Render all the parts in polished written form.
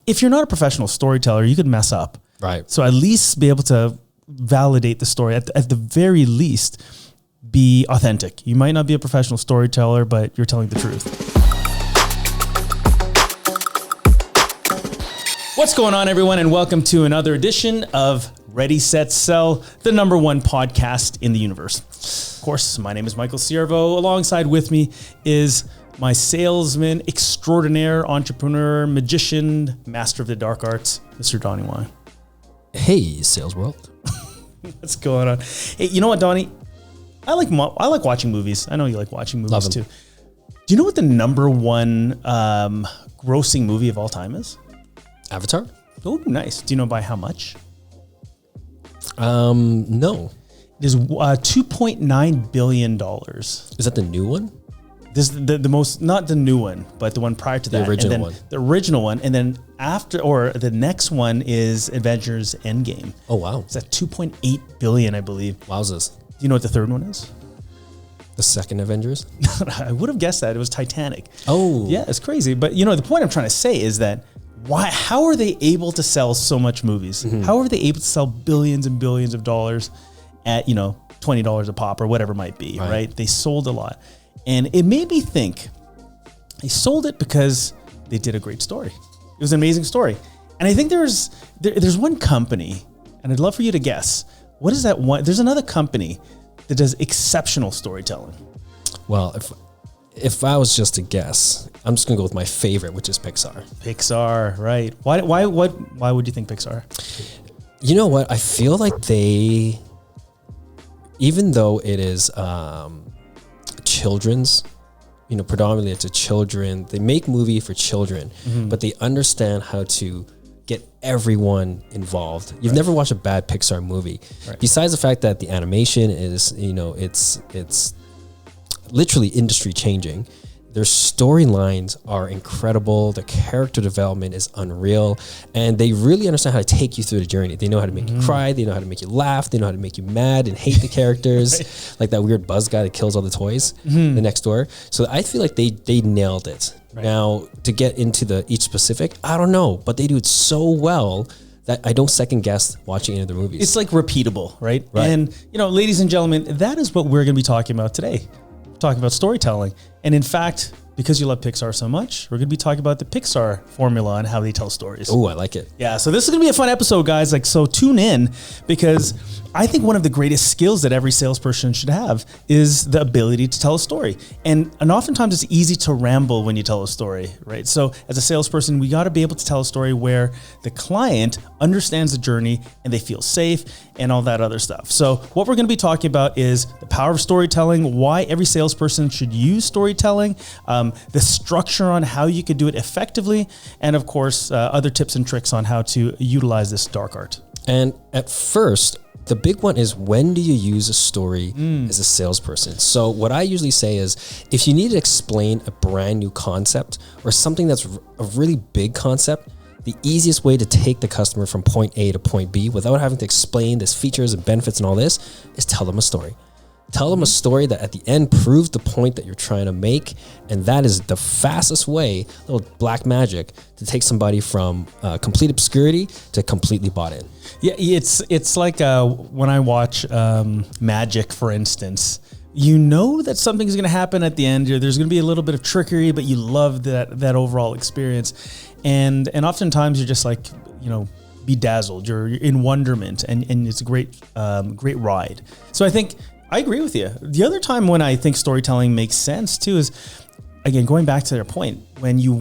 if you're not a professional storyteller, you could mess up. Right. So at least be able to validate the story. At the very least, be authentic. You might not be a professional storyteller, but you're telling the truth. What's going on, everyone, and welcome to another edition of Ready, Set, Sell, the #1 podcast in the universe. Of course, my name is Michael Ciervo. Alongside with me is my salesman extraordinaire, entrepreneur, magician, master of the dark arts, Mr. Donnie Wine. Hey, sales world. What's going on? Hey, you know what, Donnie? I like watching movies. I know you like watching movies too. Do you know what the #1 grossing movie of all time is? Avatar? Oh, nice. Do you know by how much? No. It is $2.9 billion. Is that the new one? This is the most, not the new one, but the one prior to that. The original and then one. The original one. And then after, or the next one is Avengers Endgame. Oh, wow. It's at 2.8 billion, I believe. Wowzers. Do you know what the third one is? The second Avengers? I would have guessed that. It was Titanic. Oh. Yeah, it's crazy. But you know, the point I'm trying to say is that how are they able to sell so much movies? Mm-hmm. How are they able to sell billions and billions of dollars at, $20 a pop or whatever it might be, right? They sold a lot. And it made me think they sold it because they did a great story. It was an amazing story. And I think there's one company, and I'd love for you to guess. What is that one? There's another company that does exceptional storytelling. Well, if I was just to guess, I'm just gonna go with my favorite, which is Pixar. Pixar, right? Why would you think Pixar? You know what? I feel like they, even though it is children's, predominantly it's a children. They make movie for children, but they understand how to get everyone involved. You've never watched a bad Pixar movie, besides the fact that the animation is, it's literally industry changing. Their storylines are incredible. The character development is unreal, and they really understand how to take you through the journey. They know how to make you cry. They know how to make you laugh. They know how to make you mad and hate the characters, like that weird buzz guy that kills all the toys, the next door. So I feel like they nailed it. Right. Now, to get into each specific, I don't know, but they do it so well that I don't second guess watching any of their movies. It's like repeatable, right? And ladies and gentlemen, that is what we're going to be talking about today. Talking about storytelling. And in fact, because you love Pixar so much, we're going to be talking about the Pixar formula and how they tell stories. Oh, I like it. Yeah, so this is going to be a fun episode, guys. So tune in, because I think one of the greatest skills that every salesperson should have is the ability to tell a story. And oftentimes it's easy to ramble when you tell a story, right? So as a salesperson, we got to be able to tell a story where the client understands the journey and they feel safe and all that other stuff. So what we're going to be talking about is the power of storytelling, why every salesperson should use storytelling, the structure on how you could do it effectively, and of course, other tips and tricks on how to utilize this dark art. And at first, the big one is, when do you use a story as a salesperson? So what I usually say is, if you need to explain a brand new concept or something that's a really big concept, the easiest way to take the customer from point A to point B without having to explain this features and benefits and all this is tell them a story. Tell them a story that at the end proves the point that you're trying to make. And that is the fastest way, little black magic, to take somebody from complete obscurity to completely bought in. Yeah, it's like when I watch magic, for instance. You know that something's going to happen at the end. There's going to be a little bit of trickery, but you love that overall experience. And oftentimes you're just like, bedazzled. You're in wonderment, and it's a great ride. So I think I agree with you. The other time when I think storytelling makes sense too is, again, going back to their point, when you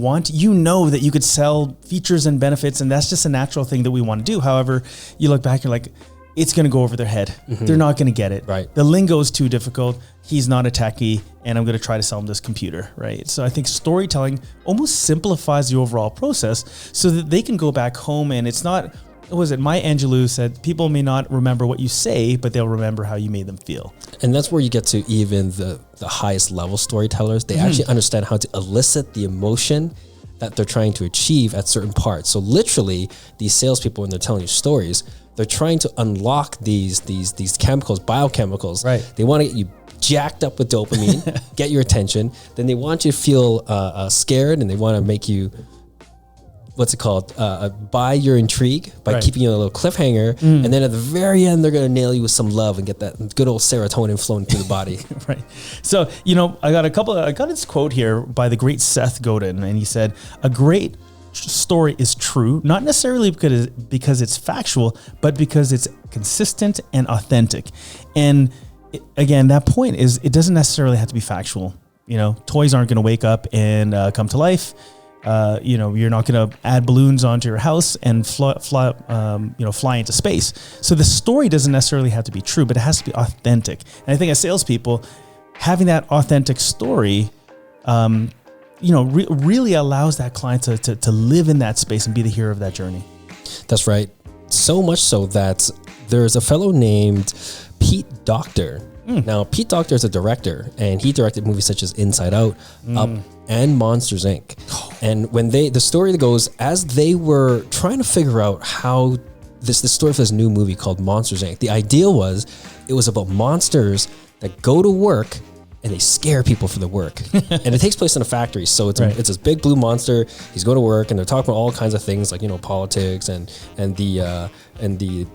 know that you could sell features and benefits, and that's just a natural thing that we want to do. However, you look back, you're like, it's going to go over their head. They're not going to get it. Right. The lingo is too difficult. He's not a techie, and I'm going to try to sell him this computer, right? So I think storytelling almost simplifies the overall process so that they can go back home, and it's not, what was it? Maya Angelou said, people may not remember what you say, but they'll remember how you made them feel. And that's where you get to even the highest level storytellers. They actually understand how to elicit the emotion that they're trying to achieve at certain parts. So literally, these salespeople, when they're telling you stories, they're trying to unlock these chemicals, biochemicals. Right. They want to get you jacked up with dopamine, get your attention. Then they want you to feel scared, and they want to make you what's it called? Buy your intrigue by Right. keeping you on a little cliffhanger, and then at the very end, they're gonna nail you with some love and get that good old serotonin flowing through the body. Right. So, I got this quote here by the great Seth Godin, and he said, "A great story is true, not necessarily because it's factual, but because it's consistent and authentic." And again, that point is, it doesn't necessarily have to be factual. Toys aren't going to wake up and come to life. You're not going to add balloons onto your house and fly into space. So the story doesn't necessarily have to be true, but it has to be authentic. And I think as salespeople, having that authentic story, really allows that client to live in that space and be the hero of that journey. That's right. So much so that there's a fellow named Pete Docter. Now, Pete Docter is a director, and he directed movies such as Inside Out, Up, and Monsters, Inc. And when the story goes, as they were trying to figure out how the story for this new movie called Monsters, Inc., the idea was it was about monsters that go to work and they scare people for the work. And it takes place in a factory. So it's this big blue monster. He's going to work, and they're talking about all kinds of things like, politics and the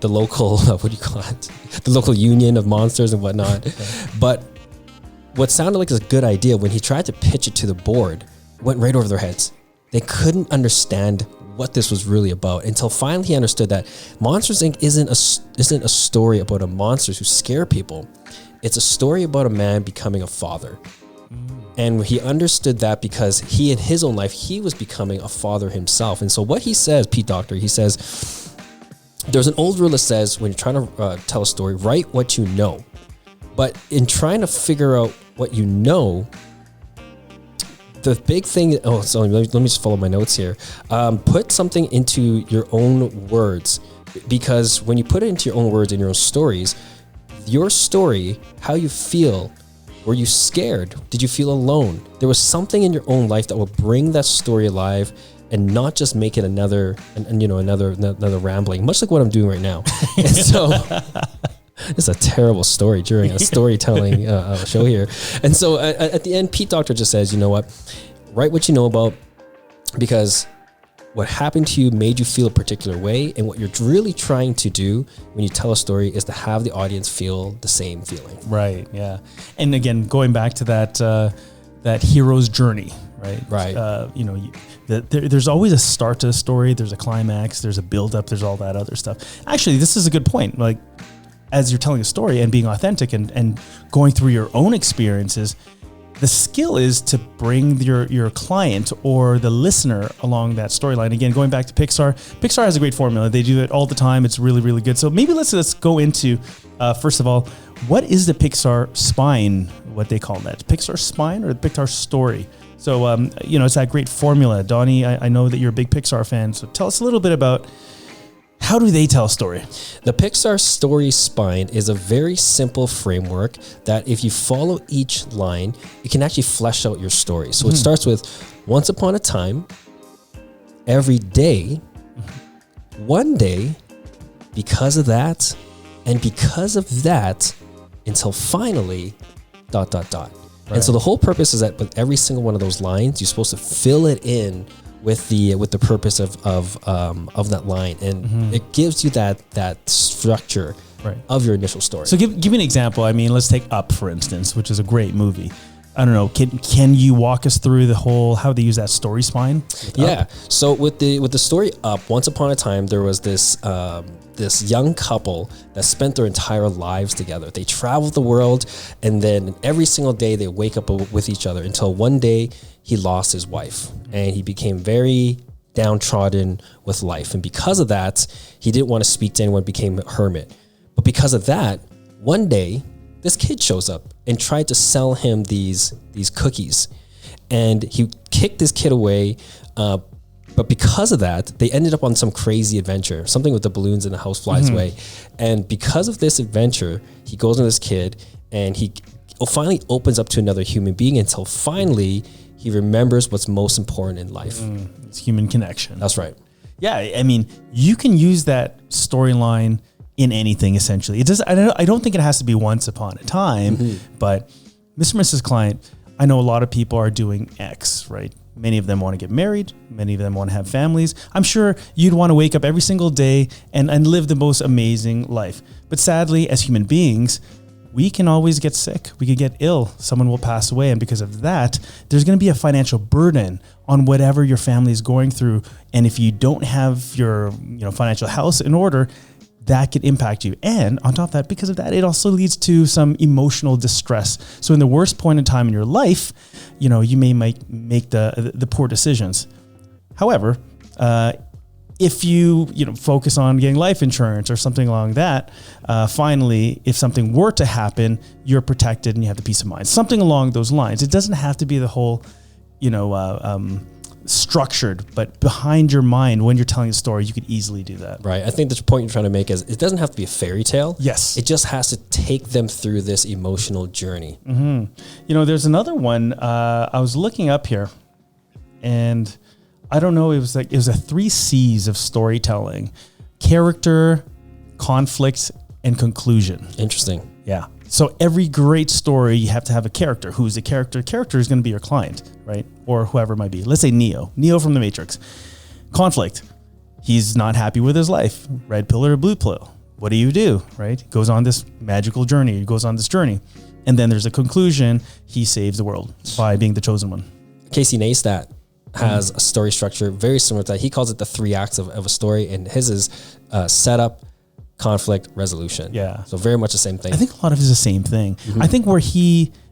local, what do you call it? The local union of monsters and whatnot. But what sounded like a good idea, when he tried to pitch it to the board, went right over their heads. They couldn't understand what this was really about until finally he understood that Monsters, Inc. isn't a story about a monsters who scare people. It's a story about a man becoming a father. And he understood that because he, in his own life, he was becoming a father himself. And so what he says, Pete Docter, he says, there's an old rule that says when you're trying to tell a story, write what you know. But in trying to figure out what you know, the big thing, let me just follow my notes here. Put something into your own words, because when you put it into your own words and your own stories, your story, how you feel, were you scared? Did you feel alone? There was something in your own life that will bring that story alive and not just make it another rambling, much like what I'm doing right now. And so it's a terrible story during a storytelling show here. And so at the end, Pete Docter just says, you know what, write what you know about, because what happened to you made you feel a particular way, and what you're really trying to do when you tell a story is to have the audience feel the same feeling. Right. Yeah. And again, going back to that hero's journey, right? Right. There's always a start to a story. There's a climax. There's a build up. There's all that other stuff. Actually, this is a good point. Like, as you're telling a story and being authentic and going through your own experiences, the skill is to bring your client or the listener along that storyline. Again, going back to Pixar, Pixar has a great formula. They do it all the time. It's really, really good. So maybe let's go into, first of all, what is the Pixar spine, what they call that? Pixar spine or the Pixar story? So, it's that great formula. Donnie, I know that you're a big Pixar fan. So tell us a little bit about, how do they tell a story? The Pixar story spine is a very simple framework that if you follow each line, it can actually flesh out your story. So it starts with once upon a time, every day, one day, because of that, and because of that, until finally, ... Right. And so the whole purpose is that with every single one of those lines, you're supposed to fill it in with the purpose of that line, and it gives you that structure of your initial story. So give me an example. I mean, let's take Up, for instance, which is a great movie. I don't know. Can you walk us through the whole, how they use that story spine? Yeah. Up? So with the story Up, once upon a time, there was this young couple that spent their entire lives together. They traveled the world, and then every single day they wake up with each other until one day he lost his wife, and he became very downtrodden with life. And because of that, he didn't want to speak to anyone, became a hermit. But because of that, one day this kid shows up and tried to sell him these cookies, and he kicked this kid away. But because of that, they ended up on some crazy adventure, something with the balloons and the house flies away. And because of this adventure, he goes with this kid, and he finally opens up to another human being until finally he remembers what's most important in life. It's human connection. That's right. Yeah, I mean, you can use that storyline in anything, essentially. It does. I don't think it has to be once upon a time, but Mr. and Mrs. Client, I know a lot of people are doing X, right? Many of them want to get married. Many of them want to have families. I'm sure you'd want to wake up every single day and live the most amazing life. But sadly, as human beings, we can always get sick. We could get ill. Someone will pass away. And because of that, there's going to be a financial burden on whatever your family is going through. And if you don't have your financial house in order, that could impact you. And on top of that, because of that, it also leads to some emotional distress. So in the worst point in time in your life, you may make the poor decisions. However, if you focus on getting life insurance or something along that, finally, if something were to happen, you're protected and you have the peace of mind. Something along those lines. It doesn't have to be the whole, structured, but behind your mind when you're telling a story, you could easily do that. Right. I think the point you're trying to make is it doesn't have to be a fairy tale. Yes. It just has to take them through this emotional journey. Mm-hmm. There's another one I was looking up here, and I don't know, it was a 3 C's of storytelling: character, conflict, and conclusion. Interesting. Yeah. So every great story, you have to have a character. Who's the character? Character is going to be your client, right? Or whoever it might be. Let's say Neo from the Matrix. Conflict. He's not happy with his life. Red pill or blue pill. What do you do, right? He goes on this magical journey. He goes on this journey. And then there's a conclusion. He saves the world by being the chosen one. Casey Neistat has a story structure very similar to that. He calls it the 3 acts of a story, and his is setup, conflict, resolution. Yeah. So very much the same thing. I think a lot of it is the same thing. Mm-hmm. I think where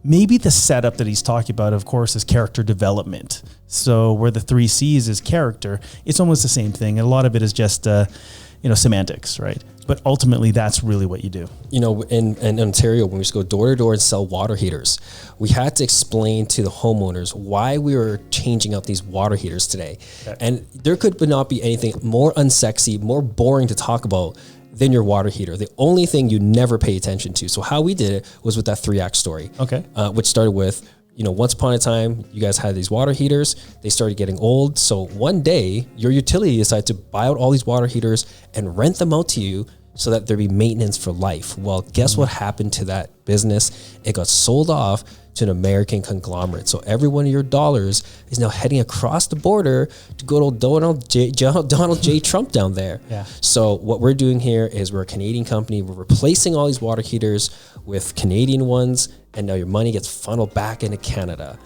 maybe the setup that he's talking about, of course, is character development. So where the 3 C's is character, it's almost the same thing. And a lot of it is just, semantics, right? But ultimately, that's really what you do. In Ontario, when we used to go door to door and sell water heaters, we had to explain to the homeowners why we were changing out these water heaters today. Okay. And there could not be anything more unsexy, more boring to talk about than your water heater. The only thing you never pay attention to. So how we did it was with that 3-act story. Okay. Which started with, once upon a time, you guys had these water heaters. They started getting old. So one day, your utility decided to buy out all these water heaters and rent them out to you so that there'd be maintenance for life. Well, guess what happened to that business? It got sold off to an American conglomerate. So every one of your dollars is now heading across the border to good old Donald J. Trump down there. Yeah. So what we're doing here is we're a Canadian company. We're replacing all these water heaters with Canadian ones, and now your money gets funneled back into Canada.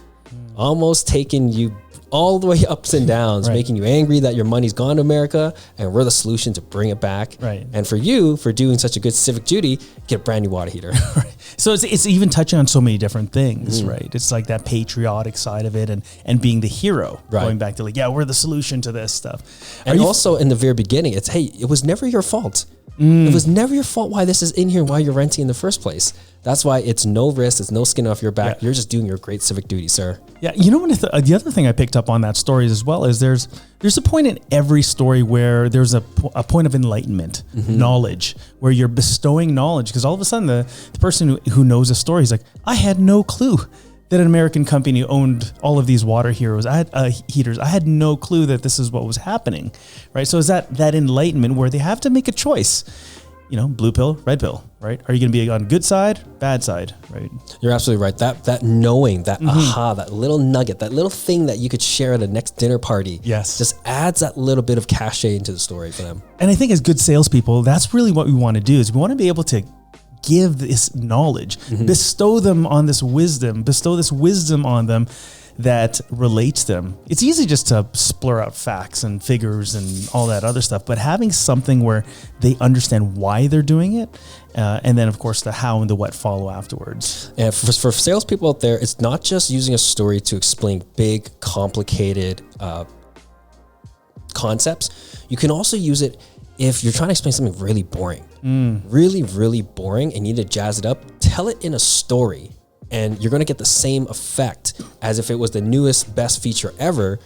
Almost taking you all the way ups and downs, right, making you angry that your money's gone to America, and we're the solution to bring it back. Right. And for you, for doing such a good civic duty, get a brand new water heater. Right. So it's even touching on so many different things, right? It's like that patriotic side of it and being the hero, right, going back to we're the solution to this stuff. And also in the very beginning, it's, hey, it was never your fault. It was never your fault why this is in here, why you're renting in the first place. That's why it's no risk, it's no skin off your back. Yeah. You're just doing your great civic duty, sir. Yeah, the other thing I picked up on that story as well is there's a point in every story where there's a point of enlightenment, knowledge, where you're bestowing knowledge, because all of a sudden the person who knows a story is like, I had no clue that an American company owned all of these water heaters. I had no clue that this is what was happening, right? So is that enlightenment where they have to make a choice, blue pill, red pill, right? Are you going to be on good side, bad side, right? You're absolutely right. That knowing, that aha, that little nugget, that little thing that you could share at a next dinner party, yes, just adds that little bit of cachet into the story for them. And I think as good salespeople, that's really what we want to do, is we want to be able to give this knowledge, bestow this wisdom on them that relates them. It's easy just to splur out facts and figures and all that other stuff, but having something where they understand why they're doing it, and then of course the how and the what follow afterwards. And for salespeople out there, it's not just using a story to explain big, complicated concepts. You can also use it if you're trying to explain something really boring, really, really boring, and you need to jazz it up. Tell it in a story, and you're going to get the same effect as if it was the newest, best feature ever,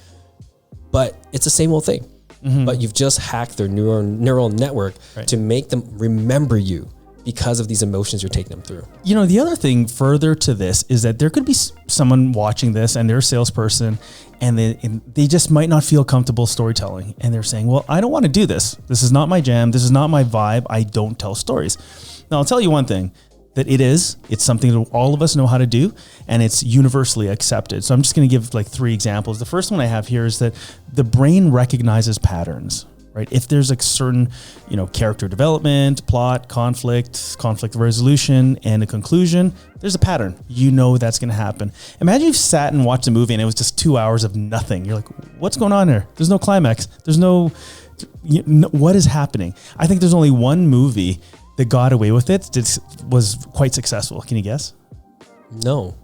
but it's the same old thing. But you've just hacked their neural network to make them remember you because of these emotions you're taking them through. The other thing further to this is that there could be someone watching this and they're a salesperson and they just might not feel comfortable storytelling. And they're saying, well, I don't want to do this. This is not my jam. This is not my vibe. I don't tell stories. Now, I'll tell you one thing. that it's something that all of us know how to do, and it's universally accepted. So I'm just going to give like 3 examples. The first one I have here is that the brain recognizes patterns, right? If there's a certain, character development, plot, conflict resolution, and a conclusion, there's a pattern. That's going to happen. Imagine you've sat and watched a movie and it was just 2 hours of nothing. You're like, what's going on there? There's no climax. There's no, what is happening? I think there's only one movie that got away with it. It was quite successful. Can you guess? No.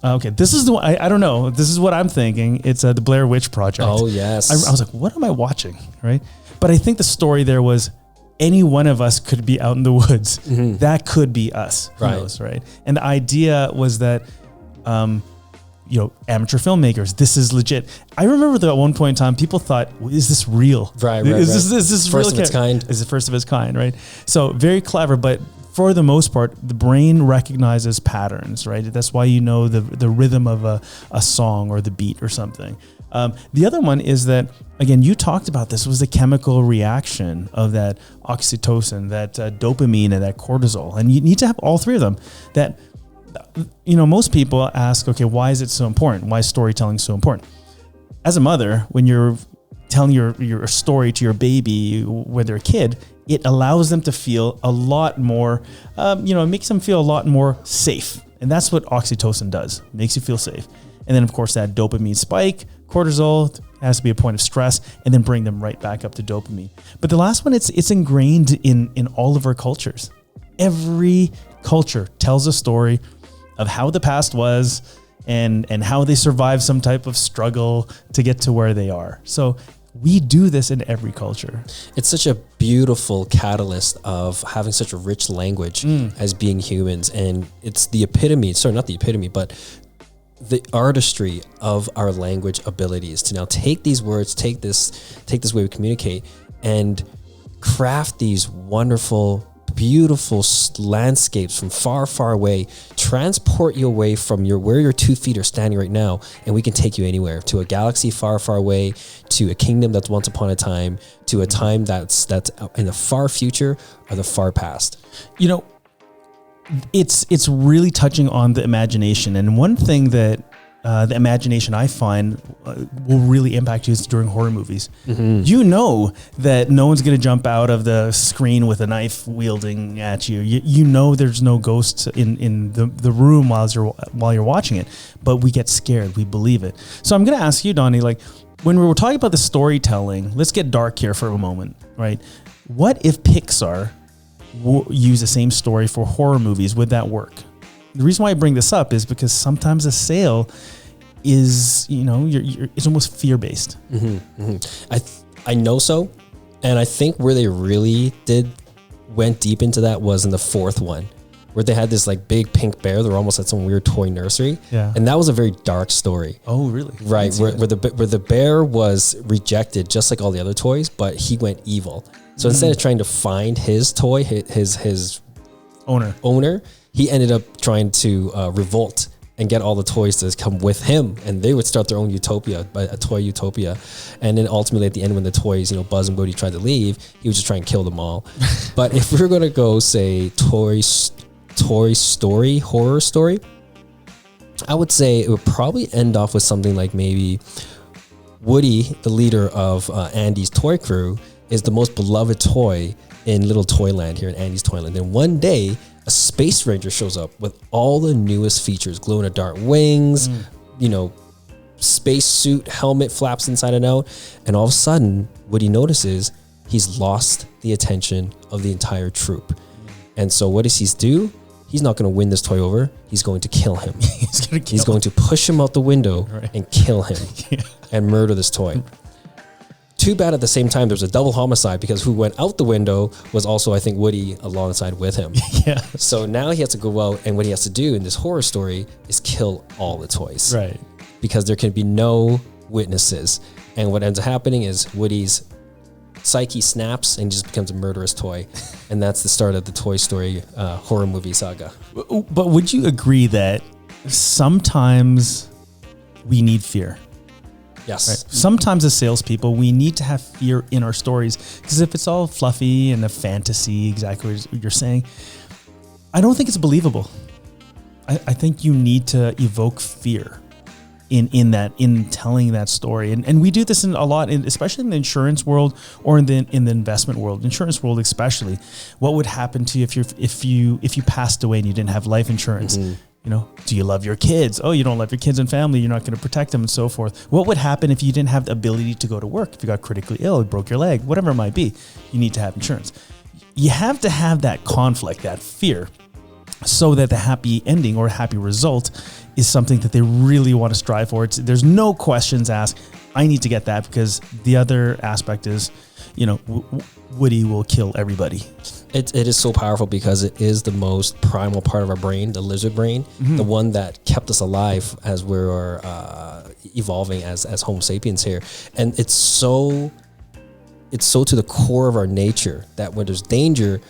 Okay, this is the one. I don't know. This is what I'm thinking. It's the Blair Witch Project. Oh, yes. I was like, what am I watching? Right? But I think the story there was any one of us could be out in the woods. Mm-hmm. That could be us. Who knows, right? And the idea was that, amateur filmmakers, this is legit. I remember that at one point in time, people thought, is this real? Right. Is this first real? Of its kind. Is the first of its kind, right? So very clever, but for the most part, the brain recognizes patterns, right? That's why the rhythm of a song or the beat or something. The other one is that, again, you talked about this, was the chemical reaction of that oxytocin, that dopamine, and that cortisol. And you need to have all 3 of them. That, most people ask, okay, why is it so important? Why is storytelling so important? As a mother, when you're telling your story to your baby when they're a kid, it allows them to feel a lot more, it makes them feel a lot more safe. And that's what oxytocin does. It makes you feel safe. And then, of course, that dopamine spike, cortisol has to be a point of stress, and then bring them right back up to dopamine. But the last one, it's ingrained in all of our cultures. Every culture tells a story of how the past was and how they survived some type of struggle to get to where they are. So we do this in every culture. It's such a beautiful catalyst of having such a rich language as being humans. And it's the epitome, not the epitome, but the artistry of our language abilities to now take these words, take this way we communicate, and craft these wonderful, beautiful landscapes from far, far away, transport you away from where your 2 feet are standing right now, and we can take you anywhere, to a galaxy far, far away, to a kingdom that's once upon a time, to a time that's in the far future or the far past. It's really touching on the imagination. And one thing that the imagination I find will really impact you is during horror movies. Mm-hmm. You know that no one's going to jump out of the screen with a knife wielding at you. You know there's no ghosts in the room while you're watching it, but we get scared. We believe it. So I'm going to ask you, Donnie, like when we were talking about the storytelling, let's get dark here for a moment, right? What if Pixar use the same story for horror movies? Would that work? The reason why I bring this up is because sometimes a sale is, it's almost fear-based. Mm-hmm, mm-hmm. I know so. And I think where they really went deep into that was in the 4th one, where they had this like big pink bear. They were almost at some weird toy nursery. Yeah. And that was a very dark story. Oh, really? Right. Where the bear was rejected, just like all the other toys, but he went evil. So instead of trying to find his toy, his owner, he ended up trying to revolt and get all the toys to come with him, and they would start their own utopia, a toy utopia. And then ultimately at the end, when the toys, Buzz and Woody tried to leave, he was just trying to kill them all. But if we were going to go say Toy Story, horror story, I would say it would probably end off with something like maybe Woody, the leader of Andy's toy crew, is the most beloved toy in Little Toyland here in Andy's Toyland. And one day, a space ranger shows up with all the newest features, glow-in-the-dark wings, space suit, helmet flaps inside and out. And all of a sudden, what he notices, he's lost the attention of the entire troop. And so what does he do? He's not going to win this toy over. He's going to kill him. He's going to push him out the window and kill him and murder this toy. Too bad at the same time there's a double homicide, because who went out the window was also, I think, Woody alongside with him. Yeah. So now he has to go out, and what he has to do in this horror story is kill all the toys. Right. Because there can be no witnesses. And what ends up happening is Woody's psyche snaps and just becomes a murderous toy. And that's the start of the Toy Story horror movie saga. But would you agree that sometimes we need fear? Yes. Right? Sometimes as salespeople, we need to have fear in our stories, because if it's all fluffy and a fantasy, exactly what you're saying, I don't think it's believable. I think you need to evoke fear in telling that story, and we do this a lot, especially in the insurance world or in the investment world, insurance world especially. What would happen to you if you passed away and you didn't have life insurance? Mm-hmm. You know, do you love your kids? Oh, you don't love your kids and family. You're not going to protect them and so forth. What would happen if you didn't have the ability to go to work? If you got critically ill, you broke your leg, whatever it might be, you need to have insurance. You have to have that conflict, that fear, so that the happy ending or happy result is something that they really want to strive for. There's no questions asked. I need to get that, because the other aspect is, you know, Woody will kill everybody. It is so powerful because it is the most primal part of our brain, the lizard brain, the one that kept us alive as we were evolving as Homo sapiens here. And it's so to the core of our nature that when there's danger,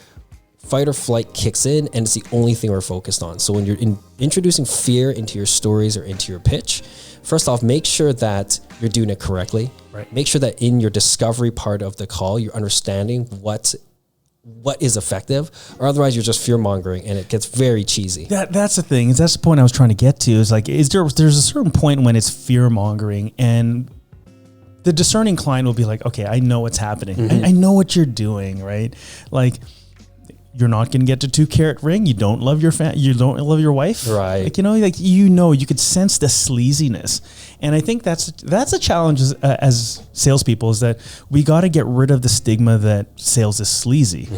fight or flight kicks in, and it's the only thing we're focused on. So when you're introducing fear into your stories or into your pitch, first off, make sure that you're doing it correctly. Right. Make sure that in your discovery part of the call, you're understanding what is effective, or otherwise you're just fear mongering and it gets very cheesy. That's the thing. That's the point I was trying to get to. Is like, there's a certain point when it's fear mongering, and the discerning client will be like, okay, I know what's happening. I know what you're doing, right? Like, you're not going to get to 2-carat ring. You don't love your you don't love your wife, right? Like, you could sense the sleaziness, and I think that's a challenge as salespeople, is that we got to get rid of the stigma that sales is sleazy,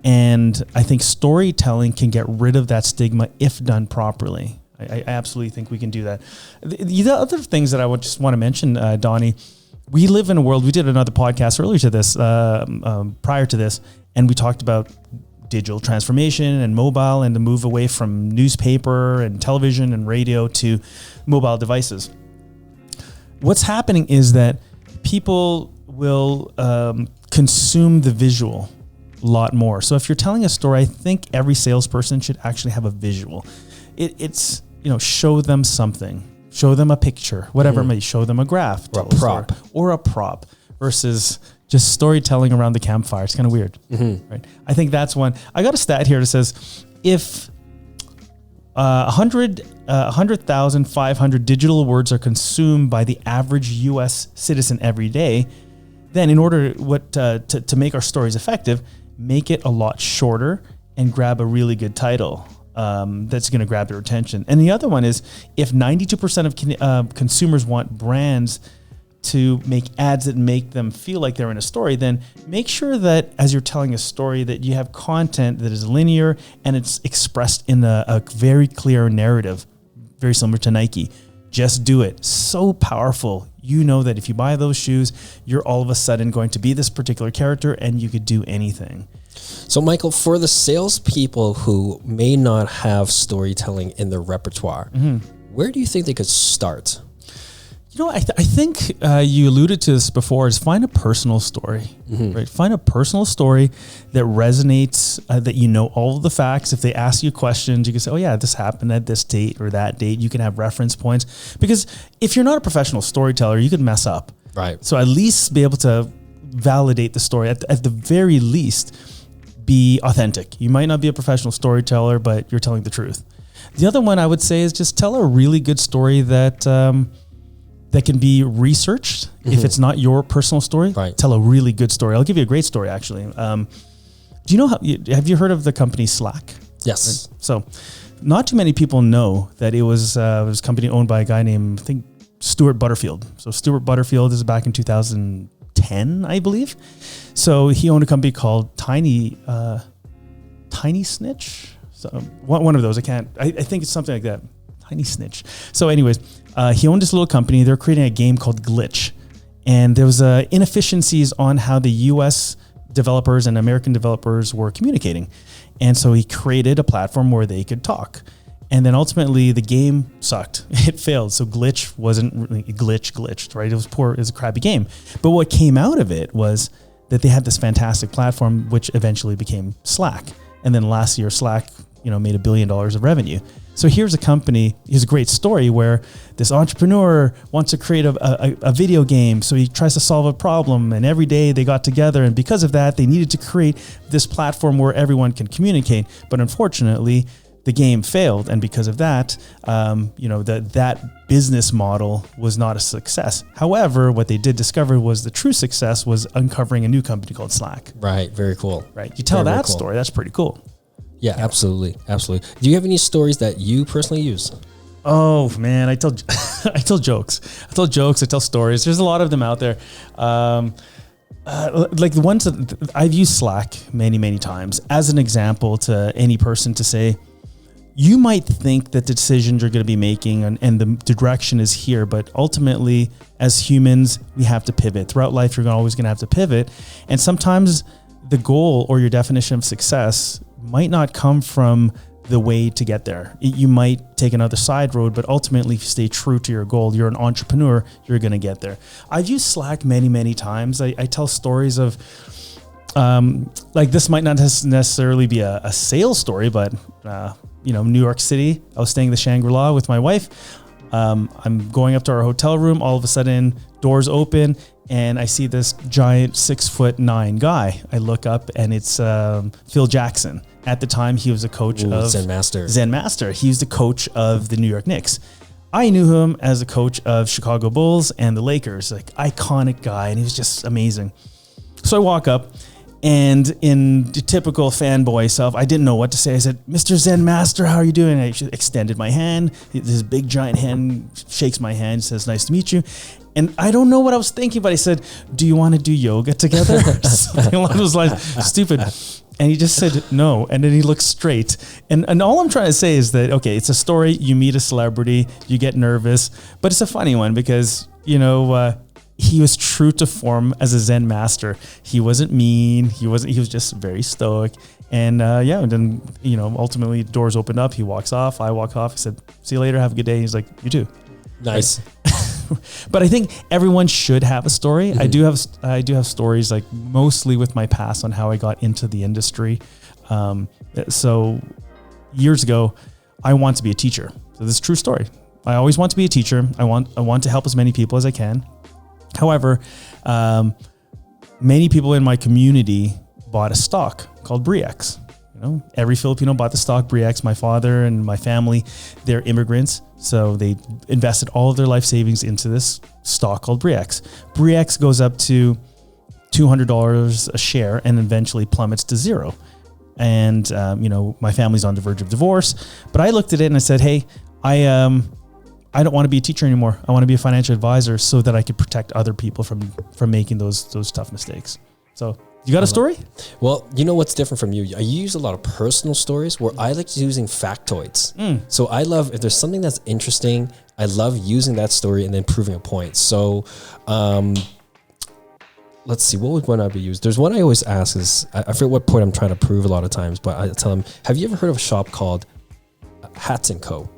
and I think storytelling can get rid of that stigma if done properly. I absolutely think we can do that. The other things that I would just want to mention, Donnie, we live in a world. We did another podcast earlier to this, prior to this, and we talked about digital transformation and mobile, and the move away from newspaper and television and radio to mobile devices. What's happening is that people will consume the visual a lot more. So if you're telling a story, I think every salesperson should actually have a visual. It's show them something, show them a picture, whatever it may be, show them a graph or a prop versus just storytelling around the campfire. It's kind of weird, right? I think that's one. I got a stat here that says if 100,500 digital words are consumed by the average U.S. citizen every day, then in order to make our stories effective, make it a lot shorter and grab a really good title that's going to grab their attention. And the other one is if 92% of consumers want brands to make ads that make them feel like they're in a story, then make sure that as you're telling a story that you have content that is linear and it's expressed in a very clear narrative, very similar to Nike. Just do it. So powerful. You know that if you buy those shoes, you're all of a sudden going to be this particular character and you could do anything. So Michael, for the salespeople who may not have storytelling in their repertoire, where do you think they could start? I think you alluded to this before, is find a personal story, right? Find a personal story that resonates, that you know all of the facts. If they ask you questions, you can say, oh yeah, this happened at this date or that date. You can have reference points, because if you're not a professional storyteller, you could mess up. Right. So at least be able to validate the story. At the very least, be authentic. You might not be a professional storyteller, but you're telling the truth. The other one I would say is just tell a really good story that can be researched. If it's not your personal story, tell a really good story. I'll give you a great story, actually. Do you know have you heard of the company Slack? Yes. Right. So not too many people know that it was a company owned by a guy named, I think, Stuart Butterfield. So Stuart Butterfield is back in 2010, I believe. So he owned a company called Tiny Snitch. So one of those, I think it's something like that. Tiny Snitch. So anyways, he owned this little company. They're creating a game called Glitch. And there was inefficiencies on how the US developers and American developers were communicating. And so he created a platform where they could talk. And then ultimately the game sucked. It failed. So Glitch wasn't really glitched, right? It was poor. It was a crappy game. But what came out of it was that they had this fantastic platform, which eventually became Slack. And then last year, Slack, made $1 billion of revenue. So here's a company, here's a great story where this entrepreneur wants to create a video game. So he tries to solve a problem, and every day they got together. And because of that, they needed to create this platform where everyone can communicate. But unfortunately, the game failed. And because of that, that business model was not a success. However, what they did discover was the true success was uncovering a new company called Slack. Right. Very cool. Right. You tell that story. That's pretty cool. Yeah, absolutely. Absolutely. Do you have any stories that you personally use? Oh man, I tell jokes. I tell stories. There's a lot of them out there. Like the ones that I've used Slack many, many times as an example to any person to say, you might think that the decisions you're going to be making and the direction is here, but ultimately as humans, we have to pivot. Throughout life, you're always going to have to pivot. And sometimes the goal or your definition of success might not come from the way to get there. You might take another side road, but ultimately if you stay true to your goal, you're an entrepreneur, you're going to get there. I've used Slack many, many times. I tell stories of, like this might not necessarily be a sales story, but, New York City, I was staying at the Shangri-La with my wife. I'm going up to our hotel room. All of a sudden doors open and I see this giant 6'9" guy. I look up and it's Phil Jackson. At the time, he was a coach of Zen Master. He was the coach of the New York Knicks. I knew him as a coach of Chicago Bulls and the Lakers, like iconic guy. And he was just amazing. So I walk up and in the typical fanboy self, I didn't know what to say. I said, Mr. Zen Master, how are you doing? I extended my hand. This big giant hand shakes my hand, says, nice to meet you. And I don't know what I was thinking, but I said, do you want to do yoga together? Something along those lines, stupid. And he just said no. And then he looked straight. And all I'm trying to say is that, okay, it's a story. You meet a celebrity, you get nervous, but it's a funny one because, he was true to form as a Zen master. He wasn't mean. He was just very stoic. And and then, ultimately doors opened up. He walks off. I walk off. He said, see you later. Have a good day. He's like, you too. Nice. But I think everyone should have a story. Mm-hmm. I do have stories, like mostly with my past on how I got into the industry. So years ago, I want to be a teacher. So this is a true story. I always want to be a teacher. I want to help as many people as I can. However, many people in my community bought a stock called Briex. Every Filipino bought the stock Briex. My father and my family, they're immigrants. So they invested all of their life savings into this stock called Briex. Briex goes up to $200 a share and eventually plummets to zero. And, my family's on the verge of divorce. But I looked at it and I said, hey, I don't want to be a teacher anymore. I want to be a financial advisor so that I could protect other people from making those tough mistakes. So you got a story? Well, you know what's different from you? I use a lot of personal stories where I like using factoids. So I love, if there's something that's interesting, I love using that story and then proving a point. So let's see, what would one I be used? There's one I always ask is, I forget what point I'm trying to prove a lot of times, but I tell them, have you ever heard of a shop called Hats & Co.?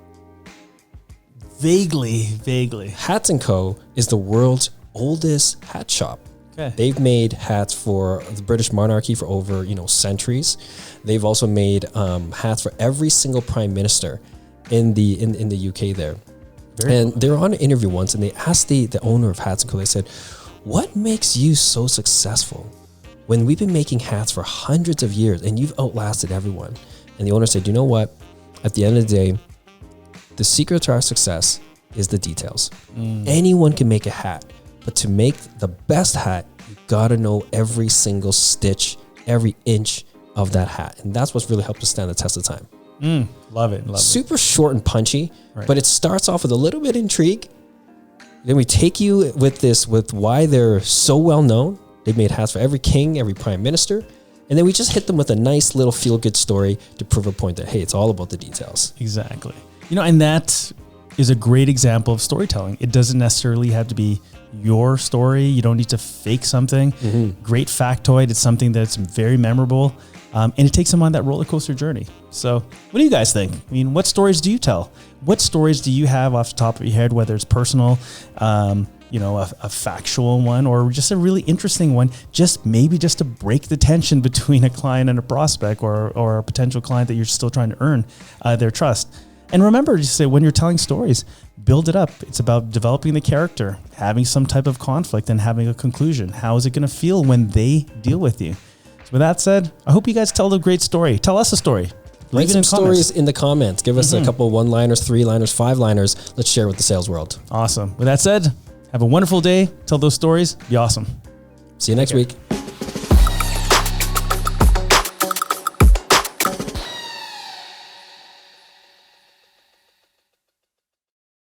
Vaguely. Hats & Co. is the world's oldest hat shop. Okay. They've made hats for the British monarchy for over, centuries. They've also made hats for every single prime minister in the UK there. And they were on an interview once and they asked the owner of Hats & Co. They said, what makes you so successful when we've been making hats for hundreds of years and you've outlasted everyone? And the owner said, you know what? At the end of the day, the secret to our success is the details. Anyone can make a hat, but to make the best hat, you gotta know every single stitch, every inch of that hat. And that's what's really helped us stand the test of time. Love it. Super short and punchy, but it starts off with a little bit of intrigue. Then we take you with why they're so well known. They've made hats for every king, every prime minister. And then we just hit them with a nice little feel-good story to prove a point that, hey, it's all about the details. Exactly. And that is a great example of storytelling. It doesn't necessarily have to be your story. You don't need to fake something. Mm-hmm. Great factoid. It's something that's very memorable. And it takes them on that roller coaster journey. So what do you guys think? What stories do you tell? What stories do you have off the top of your head, whether it's personal, a factual one, or just a really interesting one, just to break the tension between a client and a prospect or a potential client that you're still trying to earn their trust. And remember, just say when you're telling stories, build it up. It's about developing the character, having some type of conflict, and having a conclusion. How is it going to feel when they deal with you? So with that said, I hope you guys tell a great story. Tell us a story. Write some stories in the comments. Give us a couple 1-liners, 3-liners, 5-liners. Let's share with the sales world. Awesome. With that said, have a wonderful day. Tell those stories. Be awesome. See you next week.